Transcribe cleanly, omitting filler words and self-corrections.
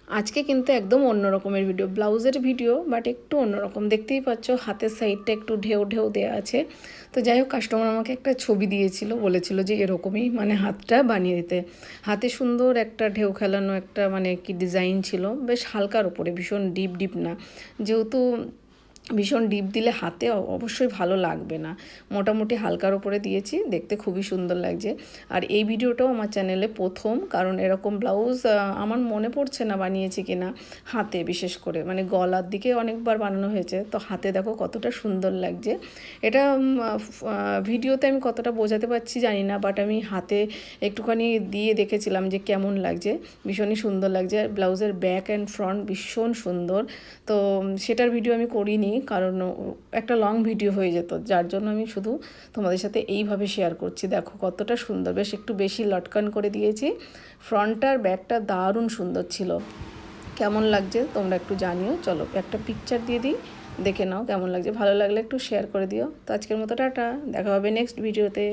আজকে কিন্তু একদম অন্য রকমের ভিডিও, ব্লাউজের ভিডিও, বাট একটু অন্যরকম। দেখতেই পাচ্ছ হাতের সাইডটা একটু ঢেউ ঢেউ দেওয়া আছে। তো যাই হোক, কাস্টমার আমাকে একটা ছবি দিয়েছিল, বলেছিল যে এরকমই মানে হাতটা বানিয়ে দিতে। হাতে সুন্দর একটা ঢেউ খেলানো একটা মানে কি ডিজাইন ছিল, বেশ হালকার ওপরে, ভীষণ ডিপ ডিপ না। যেহেতু ভীষণ ডিপ দিলে হাতে অবশ্যই ভালো লাগবে না, মোটামুটি হালকার ওপরে দিয়েছি, দেখতে খুবই সুন্দর লাগছে। আর এই ভিডিওটাও আমার চ্যানেলে প্রথম, কারণ এরকম ব্লাউজ আমার মনে পড়ছে না বানিয়েছি কিনা। হাতে বিশেষ করে মানে গলার দিকে অনেকবার বানানো হয়েছে, তো হাতে দেখো কতটা সুন্দর লাগছে। এটা ভিডিওতে আমি কতটা বোঝাতে পারছি জানি না, বাট আমি হাতে একটুখানি দিয়ে দেখেছিলাম যে কেমন লাগছে, ভীষণই সুন্দর লাগছে। ব্লাউজের ব্যাক অ্যান্ড ফ্রন্ট ভীষণ সুন্দর। তো সেটার ভিডিও আমি করিনি, কারণ একটা লং ভিডিও হয়ে যেত, যার জন্য আমি শুধু তোমাদের সাথে এইভাবে শেয়ার করছি। দেখো কতটা সুন্দর, বেশ একটু বেশি লটকান করে দিয়েছি। ফ্রন্টটার ব্যাকটা দারুণ সুন্দর ছিল। কেমন লাগছে তোমরা একটু জানিও। চলো একটা পিকচার দিয়ে দিই, দেখে নাও কেমন লাগছে। ভালো লাগলে একটু শেয়ার করে দিও। তো আজকের মতো টাটা, দেখা হবে নেক্সট ভিডিওতে।